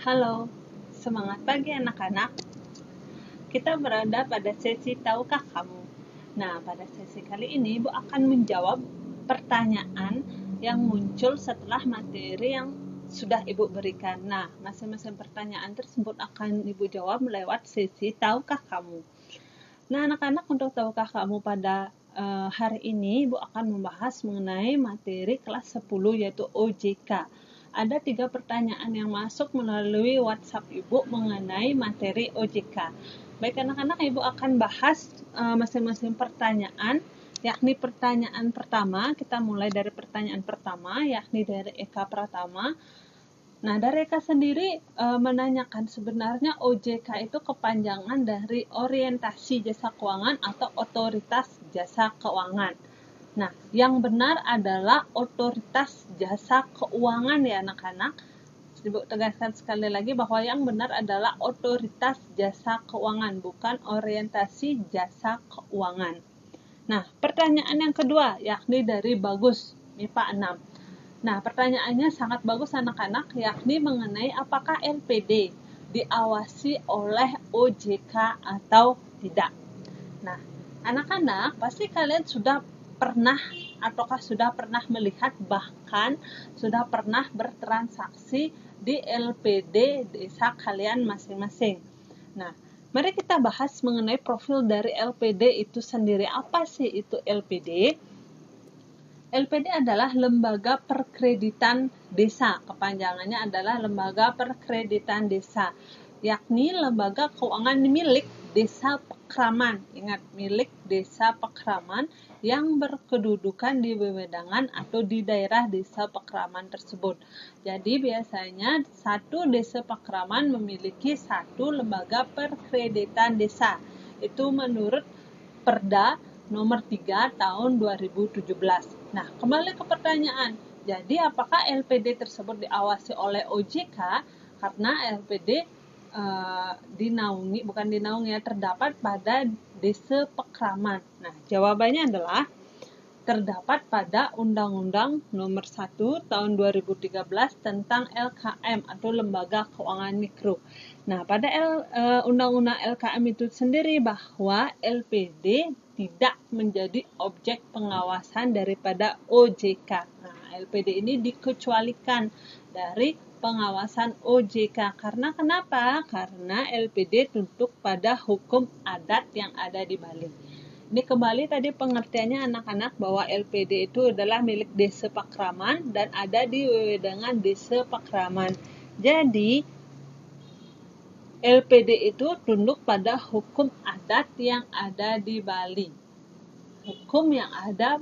Halo, semangat pagi anak-anak. Kita berada pada sesi Tahukah Kamu? Nah, pada sesi kali ini Ibu akan menjawab pertanyaan yang muncul setelah materi yang sudah Ibu berikan. Nah, masing-masing pertanyaan tersebut akan Ibu jawab lewat sesi Tahukah Kamu? Nah, anak-anak, untuk Tahukah Kamu pada hari ini Ibu akan membahas mengenai materi kelas 10 yaitu OJK. Ada 3 pertanyaan yang masuk melalui WhatsApp Ibu mengenai materi OJK. Baik anak-anak, Ibu akan bahas masing-masing pertanyaan, yakni pertanyaan pertama. Kita mulai dari pertanyaan pertama, yakni dari Eka Pratama. Nah, dari Eka sendiri menanyakan sebenarnya OJK itu kepanjangan dari Orientasi Jasa Keuangan atau Otoritas Jasa Keuangan. Nah, yang benar adalah Otoritas Jasa Keuangan ya anak-anak. Ibu tegaskan sekali lagi bahwa yang benar adalah Otoritas Jasa Keuangan, bukan Orientasi Jasa Keuangan. Nah, pertanyaan yang kedua yakni dari Bagus, MIPA 6. Nah, pertanyaannya sangat bagus anak-anak, yakni mengenai apakah LPD diawasi oleh OJK atau tidak. Nah, anak-anak pasti kalian sudah pernah ataukah sudah pernah melihat, bahkan sudah pernah bertransaksi di LPD desa kalian masing-masing. Nah, mari kita bahas mengenai profil dari LPD itu sendiri. Apa sih itu LPD? LPD adalah Lembaga Perkreditan Desa. Kepanjangannya adalah Lembaga Perkreditan Desa, yakni lembaga keuangan milik desa Pekraman. Ingat, milik desa Pekraman yang berkedudukan di wewenangan atau di daerah desa Pekraman tersebut. Jadi biasanya satu desa Pekraman memiliki satu lembaga perkreditan desa. Itu menurut Perda nomor 3 tahun 2017. Nah, kembali ke pertanyaan. Jadi, apakah LPD tersebut diawasi oleh OJK? Karena LPD terdapat pada desa Pekraman. Nah, jawabannya adalah terdapat pada Undang-Undang Nomor 1 Tahun 2013 tentang LKM atau Lembaga Keuangan Mikro. Nah, pada Undang-Undang LKM itu sendiri bahwa LPD tidak menjadi objek pengawasan daripada OJK. Nah, LPD ini dikecualikan dari pengawasan OJK. Karena kenapa? Karena LPD tunduk pada hukum adat yang ada di Bali. Ini kembali tadi pengertiannya anak-anak bahwa LPD itu adalah milik desa Pekraman dan ada di wewenangan desa Pekraman. Jadi LPD itu tunduk pada hukum adat yang ada di Bali. Hukum yang ada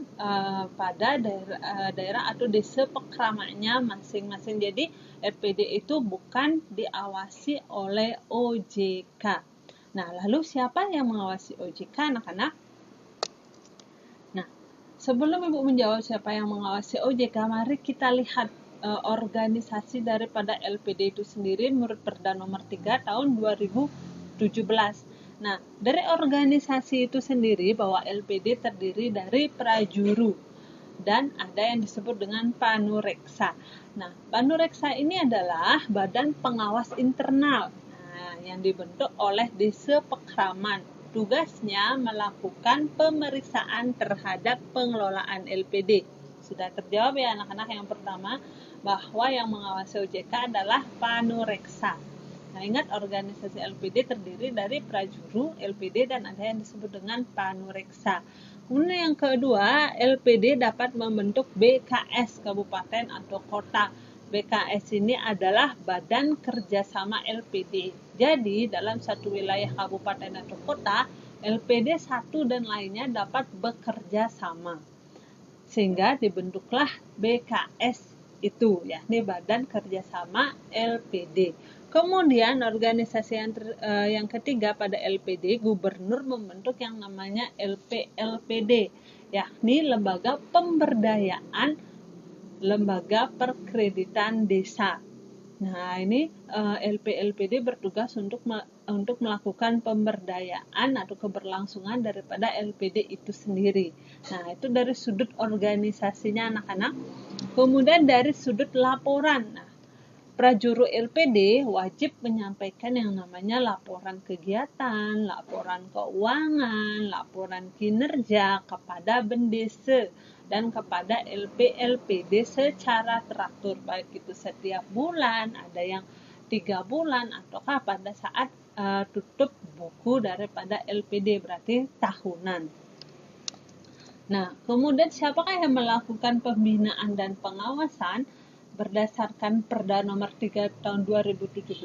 pada daerah atau desa Pekramannya masing-masing. Jadi LPD itu bukan diawasi oleh OJK. Nah, lalu siapa yang mengawasi OJK anak-anak? Sebelum Ibu menjawab siapa yang mengawasi OJK, mari kita lihat organisasi daripada LPD itu sendiri menurut Perda nomor 3 tahun 2017. Nah, dari organisasi itu sendiri bahwa LPD terdiri dari prajuru dan ada yang disebut dengan panureksa. Nah, panureksa ini adalah badan pengawas internal yang dibentuk oleh desa Pekraman. Tugasnya melakukan pemeriksaan terhadap pengelolaan LPD. Sudah terjawab ya anak-anak yang pertama, bahwa yang mengawasi OJK adalah panureksa. Nah, ingat organisasi LPD terdiri dari prajuru, LPD, dan ada yang disebut dengan panureksa. Kemudian yang kedua, LPD dapat membentuk BKS kabupaten atau kota. BKS ini adalah Badan Kerjasama LPD. Jadi, dalam satu wilayah kabupaten atau kota, LPD satu dan lainnya dapat bekerja sama. Sehingga dibentuklah BKS itu, yakni Badan Kerjasama LPD. Kemudian organisasi yang ketiga pada LPD, gubernur membentuk yang namanya LPLPD, yakni Lembaga Pemberdayaan Lembaga Perkreditan Desa. Nah, ini LPLPD bertugas untuk melakukan pemberdayaan atau keberlangsungan daripada LPD itu sendiri. Nah, itu dari sudut organisasinya anak-anak. Kemudian dari sudut laporan. Nah, prajuru LPD wajib menyampaikan yang namanya laporan kegiatan, laporan keuangan, laporan kinerja kepada Bendese dan kepada LP-LPD secara teratur, baik itu setiap bulan, ada yang 3 bulan, ataukah pada saat tutup buku daripada LPD, berarti tahunan. Nah, kemudian siapakah yang melakukan pembinaan dan pengawasan? Berdasarkan Perda nomor 3 tahun 2017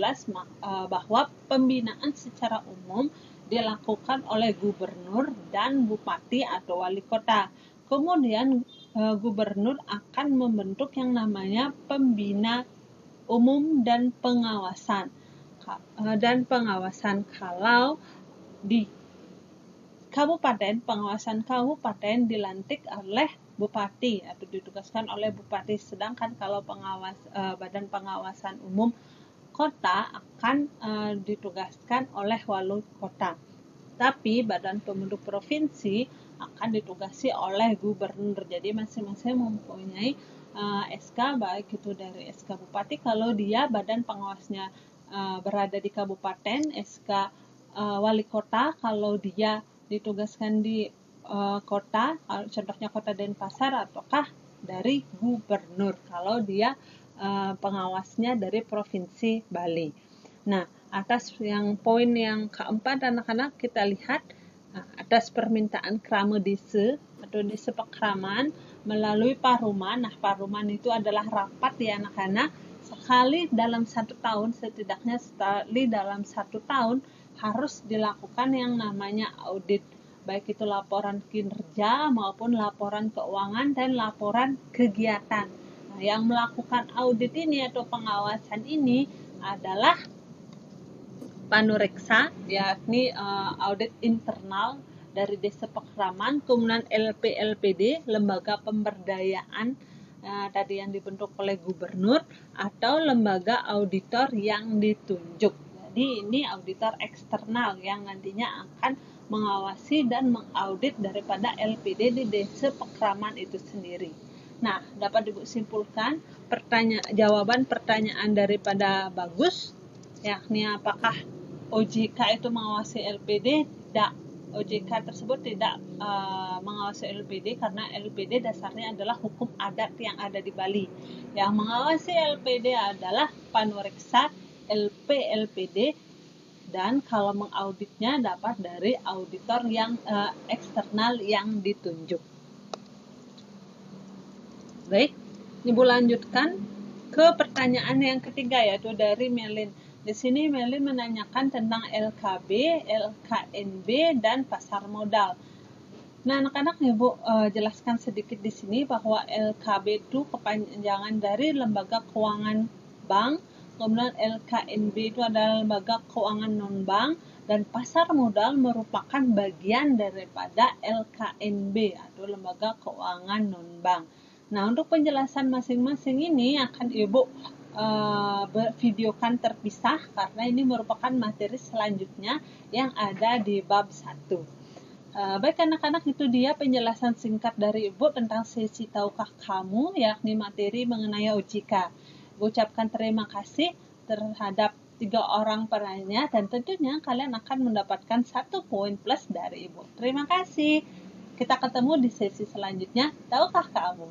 bahwa pembinaan secara umum dilakukan oleh gubernur dan bupati atau wali kota. Kemudian gubernur akan membentuk yang namanya pembina umum dan pengawasan. Kalau di kabupaten, pengawasan kabupaten dilantik oleh bupati atau ditugaskan oleh bupati, sedangkan kalau badan pengawasan umum kota akan ditugaskan oleh wali kota. Tapi badan pembentuk provinsi akan ditugasi oleh gubernur. Jadi masing-masing mempunyai SK, baik itu dari SK bupati kalau dia badan pengawasnya berada di kabupaten, SK wali kota kalau dia ditugaskan di kota, contohnya kota Denpasar, ataukah dari gubernur kalau dia pengawasnya dari provinsi Bali. Nah, atas yang poin yang keempat anak-anak kita lihat atas permintaan Krama Desa atau Desa Pekraman melalui Paruman. Nah, Paruman itu adalah rapat ya anak-anak, sekali dalam 1 tahun, setidaknya sekali dalam 1 tahun harus dilakukan yang namanya audit, baik itu laporan kinerja maupun laporan keuangan dan laporan kegiatan. Nah, yang melakukan audit ini atau pengawasan ini adalah Panureksa, yakni audit internal dari Desa Pekraman, kemudian LP-LPD, lembaga pemberdayaan tadi yang dibentuk oleh gubernur, atau lembaga auditor yang ditunjuk. Jadi ini auditor eksternal yang nantinya akan mengawasi dan mengaudit daripada LPD di Desa Pekraman itu sendiri. Nah, dapat disimpulkan jawaban pertanyaan daripada Bagus, yakni apakah OJK itu mengawasi LPD? Tidak. OJK tersebut tidak mengawasi LPD karena LPD dasarnya adalah hukum adat yang ada di Bali. Yang mengawasi LPD adalah Panureksa LP-LPD, dan kalau mengauditnya dapat dari auditor yang eksternal yang ditunjuk. Baik, Ibu lanjutkan ke pertanyaan yang ketiga, yaitu dari Melin. Di sini Melin menanyakan tentang LKB, LKNB, dan pasar modal. Nah, anak-anak Ibu jelaskan sedikit di sini bahwa LKB itu kepanjangan dari lembaga keuangan bank, kemudian LKNB itu adalah lembaga keuangan non-bank, dan pasar modal merupakan bagian daripada LKNB atau lembaga keuangan non-bank. Nah, untuk penjelasan masing-masing ini akan Ibu videokan terpisah karena ini merupakan materi selanjutnya yang ada di bab 1. Baik anak-anak, itu dia penjelasan singkat dari Ibu tentang sesi Tahukah Kamu, yakni materi mengenai OJK. Ibu ucapkan terima kasih terhadap 3 orang penanya, dan tentunya kalian akan mendapatkan 1 poin plus dari Ibu. Terima kasih. Kita ketemu di sesi selanjutnya. Tahukah kamu?